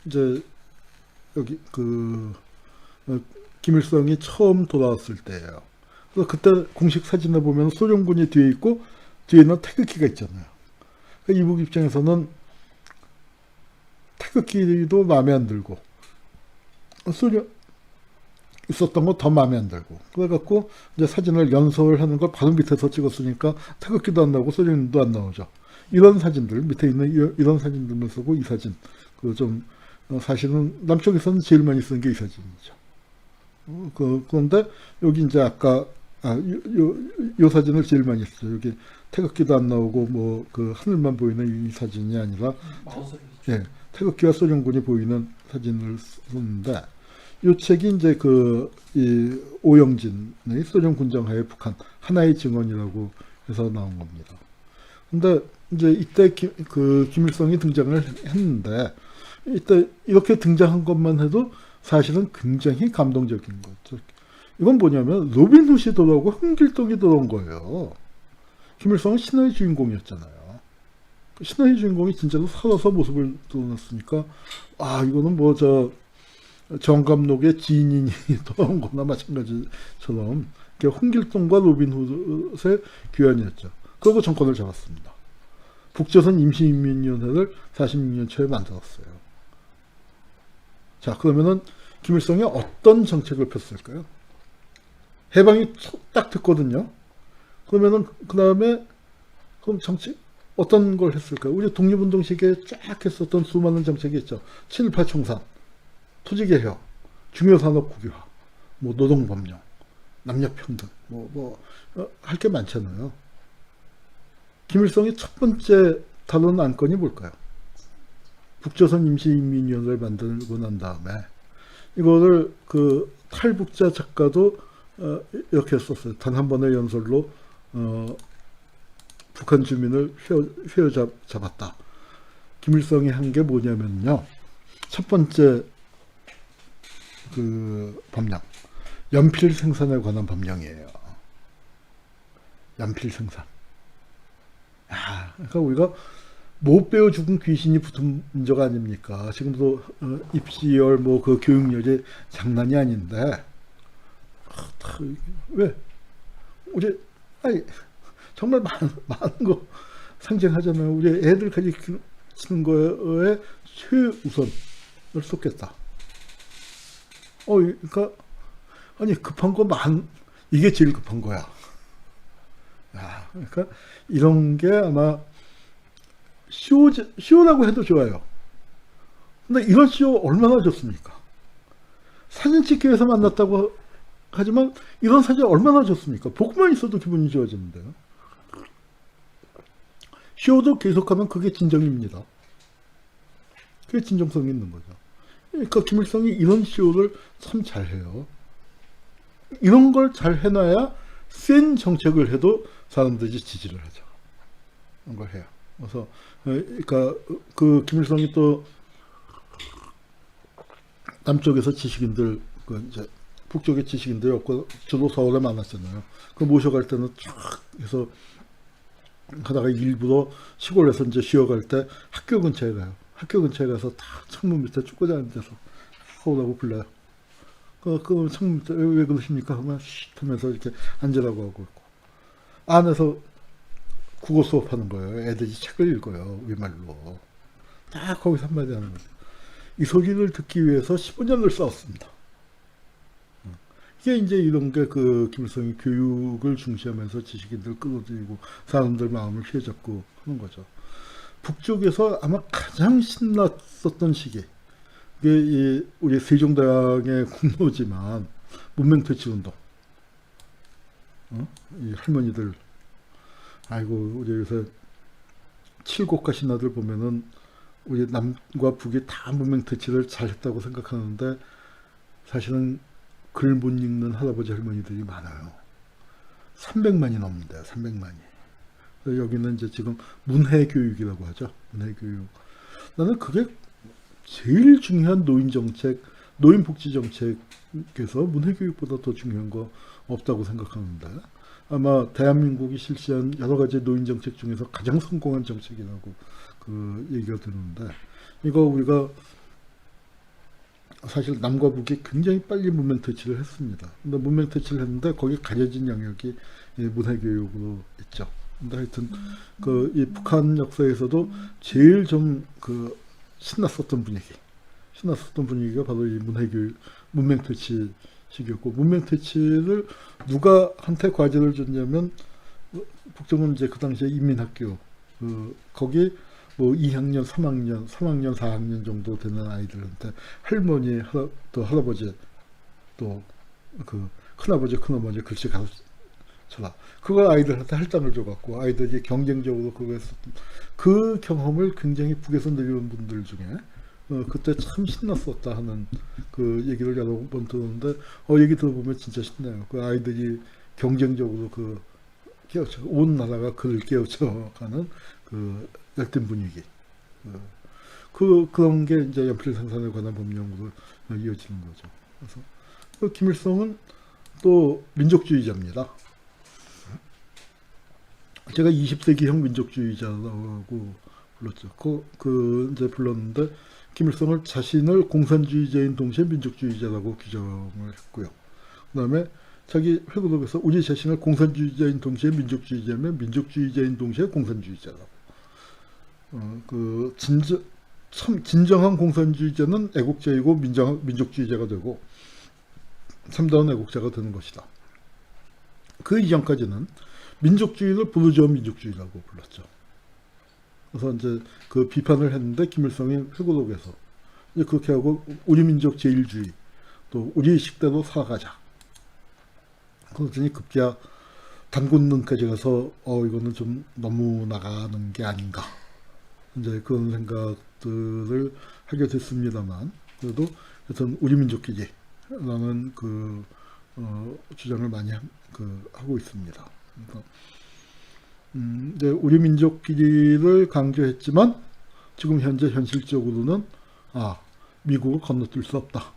이제 여기 김일성이 처음 돌아왔을 때예요. 그래서 그때 공식 사진에 보면 소련군이 뒤에 있고 뒤에는 태극기가 있잖아요. 그러니까 이북 입장에서는 태극기도 마음에 안 들고 소련 있었던 거 더 마음에 안 들고 그래갖고 이제 사진을 연설하는 걸 바로 밑에서 찍었으니까 태극기도 안 나오고 소련도 안 나오죠. 이런 사진들 밑에 있는 이런 사진들만 쓰고 이 사진 좀 사실은 남쪽에서는 제일 많이 쓰는 게 이 사진이죠. 그런데 여기 이제 아까 요 사진을 제일 많이 쓰죠. 여기 태극기도 안 나오고 뭐 하늘만 보이는 이 사진이 아니라 예, 태극기와 소련군이 보이는 사진을 쓰는데 이 책이 이제 이 오영진의 소련 군정하에 북한 하나의 증언이라고 해서 나온 겁니다. 근데 이제 이때 김일성이 등장을 했는데 이때 이렇게 등장한 것만 해도 사실은 굉장히 감동적인 거죠. 이건 뭐냐면 로빈훗이 돌아오고 흥길동이 돌아온 거예요. 김일성은 신화의 주인공이었잖아요. 신화의 주인공이 진짜로 살아서 모습을 드러났으니까 이거는 뭐 정감록의 지인이 돌아온 거나 마찬가지처럼 홍길동과 로빈훗의 귀환이었죠. 그리고 정권을 잡았습니다. 북조선 임시인민위원회를 46년 초에 만들었어요. 자, 그러면은 김일성이 어떤 정책을 폈을까요? 해방이 딱 됐거든요. 그러면은 그 다음에 그럼 정책 어떤 걸 했을까요? 우리 독립운동 시기에 쫙 했었던 수많은 정책이 있죠. 친일파 청산, 토지개혁, 중요산업 국유화, 뭐 노동법령, 남녀평등, 할 게 많잖아요. 김일성이 첫 번째 다룬 안건이 뭘까요? 북조선 임시인민위원회를 만들고 난 다음에 이거를 탈북자 작가도 이렇게 썼어요. 단 한 번의 연설로 북한 주민을 휘어잡았다. 김일성이 한 게 뭐냐면요. 첫 번째 법령, 연필 생산에 관한 법령이에요. 연필 생산. 그러니까 우리가 못 배워 죽은 귀신이 붙은 문제가 아닙니까? 지금도 입시열 교육열이 장난이 아닌데 왜 우리 정말 많은 거 상징하잖아요. 우리 애들 가르치는 거에 최우선을 쏟겠다. 그러니까 급한 거 이게 제일 급한 거야. 그러니까 이런 게 아마 쇼라고 해도 좋아요. 근데 이런 쇼 얼마나 좋습니까? 사진 찍기 위해서 만났다고 하지만 이런 사진 얼마나 좋습니까? 보고만 있어도 기분이 좋아지는데요. 쇼도 계속하면 그게 진정입니다. 그게 진정성이 있는 거죠. 그러니까 김일성이 이런 쇼를 참 잘해요. 이런 걸 잘 해놔야 센 정책을 해도 사람들이 지지를 하죠. 그런 걸 해요. 그래서 그러니까 김일성이 또 남쪽에서 지식인들 이제 북쪽의 지식인들이 없고 주로 서울에 많았잖아요. 모셔갈 때는 쫙 해서 하다가 일부러 시골에서 이제 쉬어갈 때 학교 근처에 가요. 학교 근처에 가서 다 창문 밑에 쭈꼬지 앉은 데서 하오라고 불러요. 그 창문 밑에 왜 그러십니까? 하면 쉿 하면서 이렇게 앉으라고 하고 있고 안에서 국어 수업하는 거예요. 애들이 책을 읽어요. 우리말로. 딱 거기서 한마디 하는 거예요. 이 소리를 듣기 위해서 15년을 싸웠습니다. 이게 이제 이런 게 김일성이 교육을 중시하면서 지식인들 끌어들이고 사람들 마음을 휘어잡고 하는 거죠. 북쪽에서 아마 가장 신났었던 시기. 이게 우리 세종대왕의 공로지만 문맹퇴치운동. 이 할머니들 우리 요새 칠곡과 신하들 보면은 우리 남과 북이 다 문맹퇴치를 잘했다고 생각하는데 사실은 글 못 읽는 할아버지 할머니들이 많아요. 300만이 넘는데요. 300만이. 여기는 이제 지금 문해교육이라고 하죠. 문해교육. 나는 그게 제일 중요한 노인정책, 노인복지정책에서 문해교육보다 더 중요한 거 없다고 생각하는데 아마 대한민국이 실시한 여러 가지 노인정책 중에서 가장 성공한 정책이라고 얘기가 드는데 이거 우리가 사실 남과 북이 굉장히 빨리 문명 퇴치를 했습니다. 근데 문명 퇴치를 했는데 거기 가려진 영역이 문해교육으로 있죠. 근데 하여튼 이 북한 역사에서도 제일 좀 신났었던 분위기가 바로 이 문해교육, 문명 퇴치 시기였고, 문명 퇴치를 누가 한테 과제를 줬냐면 북정은 이제 그 당시에 인민학교 거기 뭐 2학년, 3학년, 4학년 정도 되는 아이들한테 할머니, 또 할아버지, 또 큰아버지, 큰어머니 글씨 가르쳐라. 그걸 아이들한테 할당을 줘갖고 아이들이 경쟁적으로 그거 했었던 그 경험을 굉장히 북에서 내려온 분들 중에 그때 참 신났었다 하는 그 얘기를 여러 번 들었는데 얘기 들어보면 진짜 신나요. 그 아이들이 경쟁적으로 깨우쳐 온 나라가 그를 깨우쳐가는 열띤 분위기. 그런 게 이제 연필 생산에 관한 법령으로 이어지는 거죠. 그래서 김일성은 또 민족주의자입니다. 제가 20세기형 민족주의자라고 불렀죠. 이제 불렀는데 김일성을 자신을 공산주의자인 동시에 민족주의자라고 규정을 했고요. 그 다음에 자기 회고록에서 우리 자신을 공산주의자인 동시에 민족주의자면 민족주의자인 동시에 공산주의자라고. 진정한 공산주의자는 애국자이고 민족주의자가 되고 3다운 애국자가 되는 것이다. 그 이전까지는 민족주의를 부르주아 민족주의라고 불렀죠. 그래서 이제 비판을 했는데 김일성이 회고록에서 이제 그렇게 하고 우리 민족 제일주의, 또 우리 식대로 살아가자. 그러더니 급기야 단군론까지 가서 이거는 좀 너무 나가는 게 아닌가. 이제 그런 생각들을 하게 됐습니다만, 그래도 하여튼 우리 민족끼리라는 주장을 많이 하고 있습니다. 그러니까 이제 우리 민족끼리를 강조했지만 지금 현재 현실적으로는 미국을 건너뛸 수 없다.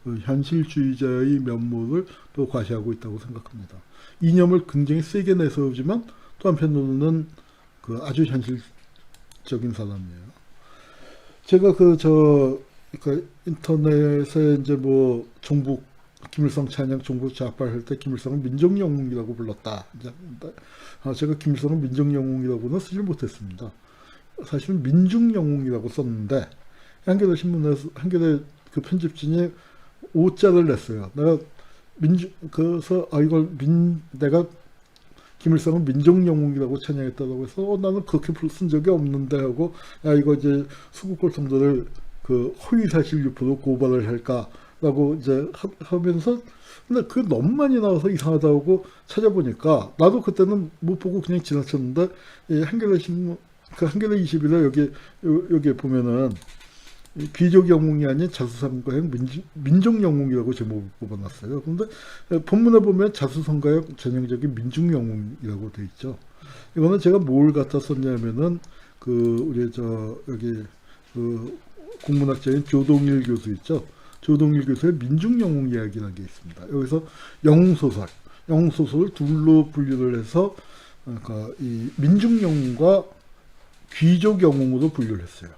현실주의자의 면모를 또 과시하고 있다고 생각합니다. 이념을 굉장히 세게 내세우지만 또 한편으로는 아주 현실적인 사람이에요. 제가 인터넷에 이제 뭐 김일성 찬양 종북 좌빨할 때 김일성은 민족영웅이라고 불렀다. 제가 김일성은 민족영웅이라고는 쓰질 못했습니다. 사실은 민중영웅이라고 썼는데 한겨레 신문에서 한겨레 편집진이 오자를 냈어요. 그래서 내가 김일성은 민족영웅이라고 찬양했다고 해서 나는 그렇게 쓴 적이 없는데 하고 이거 이제 수국골통들을 허위사실 유포로 고발을 할까라고 이제 하면서 근데 너무 많이 나와서 이상하다고 찾아보니까 나도 그때는 못 보고 그냥 지나쳤는데 한겨레 신문 한겨레 21에 여기 보면은 귀족 영웅이 아닌 자수성가형 민족 영웅이라고 제목을 뽑아놨어요. 그런데 본문에 보면 자수성가형 전형적인 민중 영웅이라고 돼 있죠. 이거는 제가 뭘 갖다 썼냐면은 우리 여기 국문학자인 조동일 교수 있죠. 조동일 교수의 민중 영웅 이야기라는 게 있습니다. 여기서 영웅소설을 둘로 분류를 해서 이 민중 영웅과 귀족 영웅으로 분류를 했어요.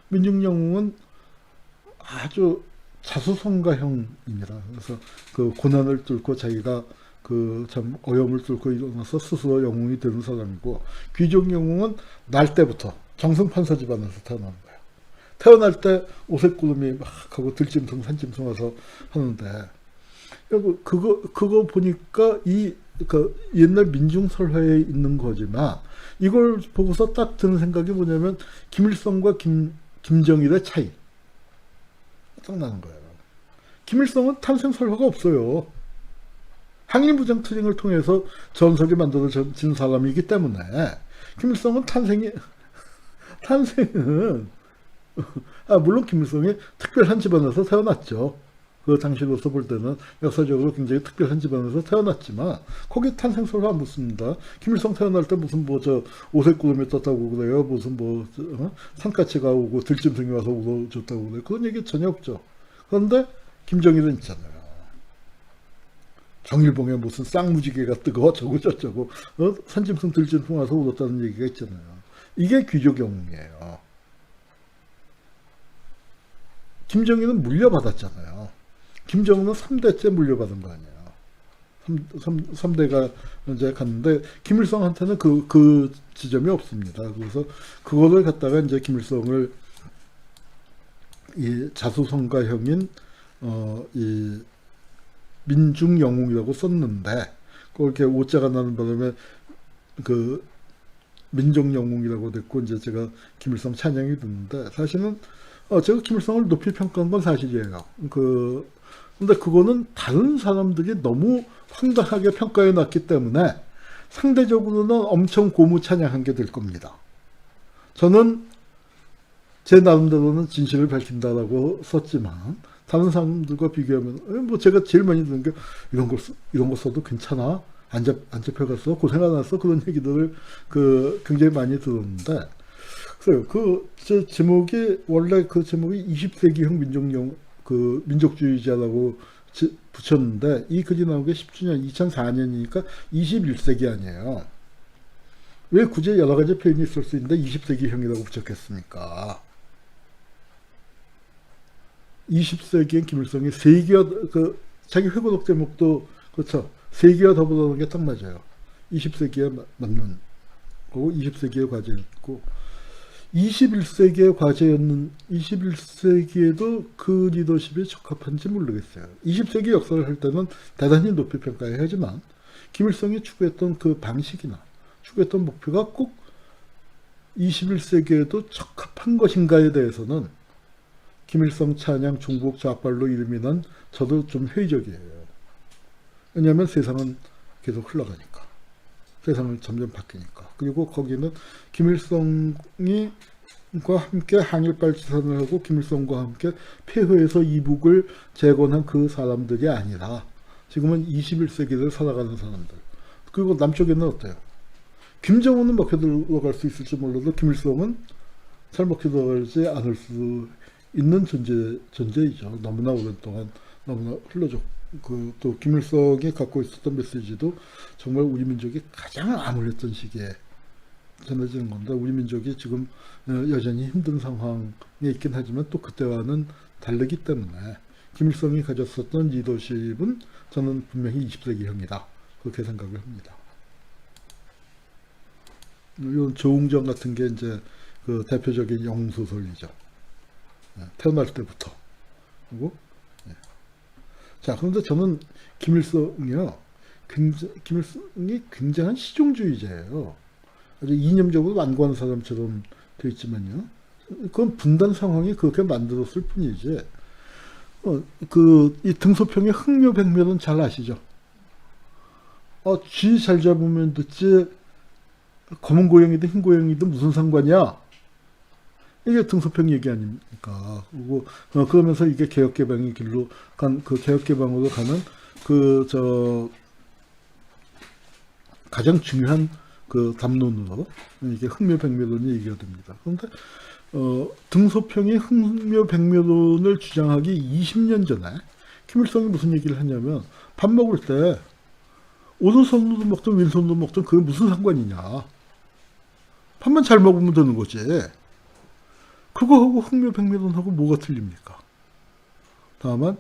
민중영웅은 아주 자수성가형입니다. 그래서 고난을 뚫고 자기가 참 어려움을 뚫고 일어나서 스스로 영웅이 되는 사람이고, 귀족영웅은 날 때부터 정승판사 집안에서 태어나는 거예요. 태어날 때 오색구름이 막 하고 들짐승 산짐승 와서 하는데, 그거 보니까 옛날 민중설화에 있는 거지만 이걸 보고서 딱 드는 생각이 뭐냐면 김일성과 김정일의 차이 딱 나는 거예요. 김일성은 탄생설화가 없어요. 항일무장 투쟁을 통해서 전설이 만들어진 사람이기 때문에 김일성은 탄생은 물론 김일성이 특별한 집안에서 태어났죠. 그 당시로서 볼 때는 역사적으로 굉장히 특별한 집안에서 태어났지만 거기 탄생설화 안 묻습니다. 김일성 태어날 때 무슨 오색구름이 떴다고 그래요. 무슨 산까치가 오고 들짐승이 와서 울어줬다고 그래요. 그런 얘기 전혀 없죠. 그런데 김정일은 있잖아요. 정일봉에 무슨 쌍무지개가 뜨고 어쩌고 저쩌고 산짐승 들짐승 와서 울었다는 얘기가 있잖아요. 이게 귀족 영웅이에요. 김정일은 물려받았잖아요. 김정은은 3대째 물려받은 거 아니에요. 3대가 이제 갔는데, 김일성한테는 그 지점이 없습니다. 그래서 그거를 갖다가 이제 김일성을 이 자수성가형인, 이 민중영웅이라고 썼는데, 그렇게 오자가 나는 바람에 그 민족영웅이라고 됐고, 이제 제가 김일성 찬양이 듣는데, 사실은 제가 김일성을 높이 평가한 건 사실이에요. 근데 그거는 다른 사람들이 너무 황당하게 평가해 놨기 때문에 상대적으로는 엄청 고무 찬양한 게 될 겁니다. 저는 제 나름대로는 진실을 밝힌다라고 썼지만, 다른 사람들과 비교하면, 뭐 제가 제일 많이 듣는 게, 이런 거 써도 괜찮아? 안 잡혀갔어? 고생 안 했어? 그런 얘기들을 굉장히 많이 들었는데, 그래서 제 제목이, 원래 그 제목이 20세기형 민족주의자라고 붙였는데, 이 글이 나온 게 10주년, 2004년이니까 21세기 아니에요. 왜 굳이 여러 가지 표현이 있을 수 있는데 20세기형이라고 붙였겠습니까? 20세기엔 김일성이 세계와, 자기 회고록 제목도, 그렇죠. 세계와 더불어는 게 딱 맞아요. 20세기에 맞는 거고, 20세기의 과제였고, 21세기에도 그 리더십이 적합한지 모르겠어요. 20세기 역사를 할 때는 대단히 높이 평가해야 하지만, 김일성이 추구했던 그 방식이나 추구했던 목표가 꼭 21세기에도 적합한 것인가에 대해서는 김일성 찬양 중국 좌빨로 이름이 난 저도 좀 회의적이에요. 왜냐하면 세상은 계속 흘러가니까. 세상은 점점 바뀌니까. 그리고 거기는 김일성과 함께 항일발전을 하고 김일성과 함께 폐허에서 이북을 재건한 그 사람들이 아니라 지금은 21세기를 살아가는 사람들. 그리고 남쪽에는 어때요? 김정은은 먹혀 들어갈 수 있을지 몰라도 김일성은 잘 먹혀 들어가지 않을 수 있는 존재이죠. 너무나 오랫동안 너무나 흘러졌고, 또 김일성이 갖고 있었던 메시지도 정말 우리 민족이 가장 암울했던 시기에 전해지는 건데, 우리 민족이 지금 여전히 힘든 상황에 있긴 하지만 또 그때와는 다르기 때문에 김일성이 가졌었던 리더십은 저는 분명히 20세기형이다. 그렇게 생각을 합니다. 이런 조웅정 같은 게 이제 그 대표적인 영웅소설이죠. 태어날 때부터. 그리고, 자, 그런데 저는 김일성이 굉장한 실용주의자예요. 아주 이념적으로 완고한 사람처럼 되어 있지만요. 그건 분단 상황이 그렇게 만들었을 뿐이지. 이 등소평의 흥묘백묘는 잘 아시죠? 쥐 잘 잡으면 됐지, 검은 고양이든 흰 고양이든 무슨 상관이야? 이게 등소평 얘기 아닙니까? 그리고 그러면서 이게 개혁개방의 길로 개혁개방으로 가는 가장 중요한 담론으로 이게 흥묘백묘론이 얘기가 됩니다. 그런데 등소평이 흥묘백묘론을 주장하기 20년 전에 김일성이 무슨 얘기를 했냐면, 밥 먹을 때 오른손으로 먹든 왼손으로 먹든 그게 무슨 상관이냐. 밥만 잘 먹으면 되는 거지. 그거하고 흥묘백묘론하고 뭐가 틀립니까? 다만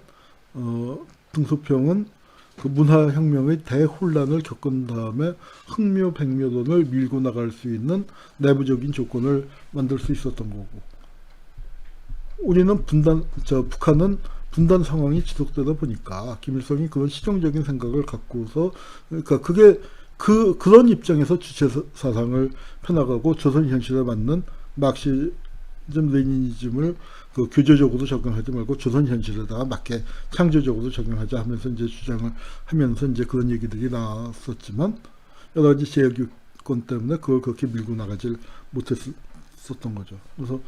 등소평은 그 문화혁명의 대혼란을 겪은 다음에 흥묘백묘론을 밀고 나갈 수 있는 내부적인 조건을 만들 수 있었던 거고, 우리는 북한은 분단 상황이 지속되다 보니까 김일성이 그런 실용적인 생각을 갖고서, 그러니까 그런 입장에서 주체 사상을 펴나가고 조선 현실에 맞는 마르크시즘 레니니즘을 교조적으로 적용하지 말고 조선 현실에다가 맞게 창조적으로 적용하자 하면서 이제 주장을 하면서 이제 그런 얘기들이 나왔었지만, 여러 가지 제약유권 때문에 그걸 그렇게 밀고 나가질 못했었던 거죠. 그래서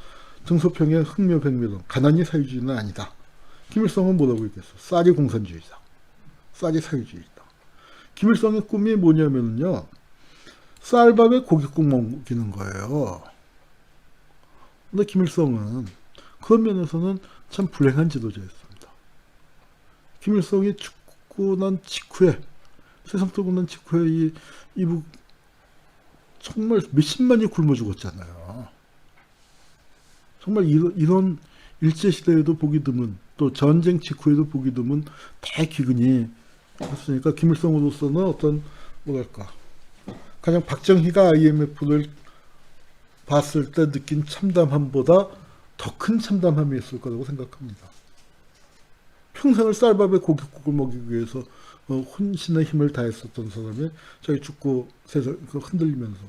등소평의 흥묘백묘론, 가난이 사유주의는 아니다. 김일성은 뭐라고 얘기했어? 쌀이 공산주의다. 쌀이 사유주의다. 김일성의 꿈이 뭐냐면요, 쌀밥에 고깃국 먹이는 거예요. 근데 김일성은 그런 면에서는 참 불행한 지도자였습니다. 김일성이 죽고 난 직후에, 세상 떠고 난 직후에 이북 정말 몇십만이 굶어 죽었잖아요. 정말 이런 일제시대에도 보기 드문, 또 전쟁 직후에도 보기 드문 대기근이 했으니까 김일성으로서는 어떤 뭐랄까 가장 박정희가 IMF를 봤을 때 느낀 참담함보다 더 큰 참담함이 있을 거라고 생각합니다. 평생을 쌀밥에 고깃국을 먹이기 위해서 혼신의 힘을 다했었던 사람이 자기 죽고 세상 흔들리면서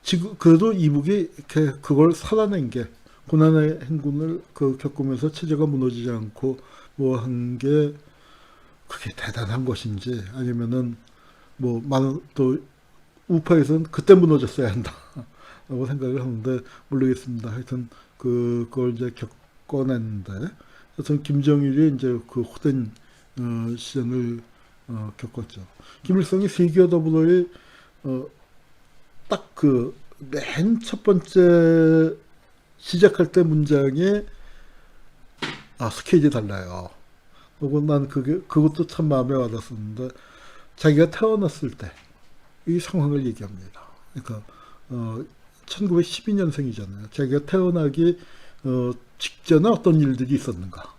지금 그래도 이북이 이렇게 그걸 살아낸 게 고난의 행군을 겪으면서 체제가 무너지지 않고 뭐 한 게 그게 대단한 것인지 아니면은 뭐 많은 또 우파에서는 그때 무너졌어야 한다라고 생각을 하는데 모르겠습니다. 하여튼 그걸 이제 겪어냈는데 하여튼 김정일이 이제 그 호된 시련을 겪었죠. 김일성이 세계와 더불어의 딱 그 맨 첫 번째 시작할 때 문장에 스케일이 달라요. 그리고 난 그것도 참 마음에 와닿았었는데 자기가 태어났을 때 이 상황을 얘기합니다. 그러니까 1912년생이잖아요. 자기가 태어나기 직전에 어떤 일들이 있었는가.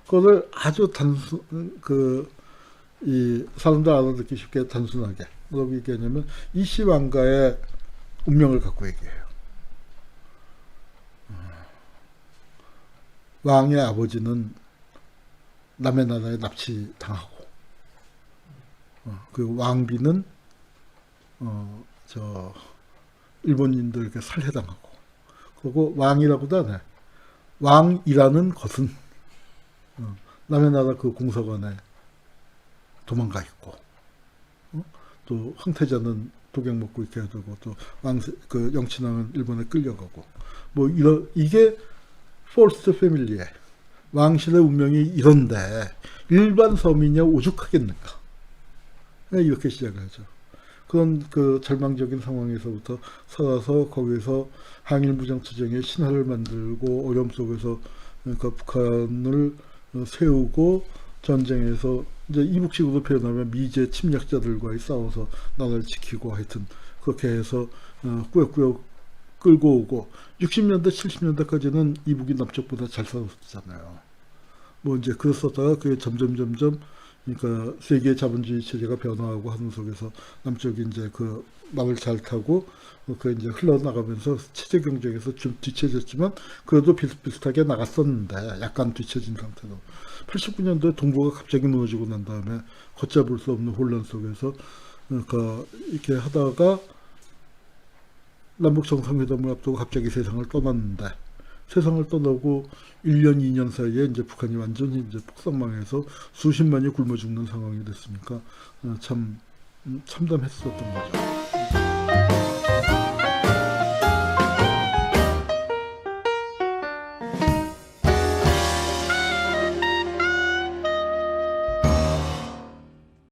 그거를 아주 이 사람들 알아듣기 쉽게 단순하게 뭐라고 얘기하냐면 이씨 왕가의 운명을 갖고 얘기해요. 왕의 아버지는 남의 나라에 납치당하고, 그 왕비는 일본인들에게 살해당하고, 그리고 왕이라고도 안 해. 왕이라는 것은 남의 나라 그 공사관에 도망가 있고, 또 황태자는 독약 먹고 있게 되고, 또 그 영친왕은 일본에 끌려가고, 뭐 이게 포스트 패밀리의 왕실의 운명이 이런데 일반 서민이 오죽하겠는가. 이렇게 시작을 하죠. 그런 그 절망적인 상황에서부터 살아서 거기서 항일무장투쟁의 신화를 만들고 어려움 속에서 그러니까 북한을 세우고 전쟁에서 이제 이북식으로 표현하면 미제 침략자들과의 싸워서 나라를 지키고 하여튼 그렇게 해서 꾸역꾸역 끌고 오고 60년대 70년대까지는 이북이 남쪽보다 잘 살았잖아요. 뭐 이제 그랬었다가 그게 점점 그러니까 세계 자본주의 체제가 변화하고 하는 속에서 남쪽이 이제 그 막을 잘 타고 그 이제 흘러나가면서 체제 경쟁에서 좀 뒤처졌지만 그래도 비슷비슷하게 나갔었는데 약간 뒤처진 상태로 89년도에 동북아가 갑자기 무너지고 난 다음에 걷잡을 수 없는 혼란 속에서 그러니까 이렇게 하다가 남북 정상회담을 앞두고 갑자기 세상을 떠났는데 세상을 떠나고 1년, 2년 사이에 이제 북한이 완전히 이제 폭삭망해서 수십만이 굶어 죽는 상황이 됐으니까 참 참담했었던 거죠.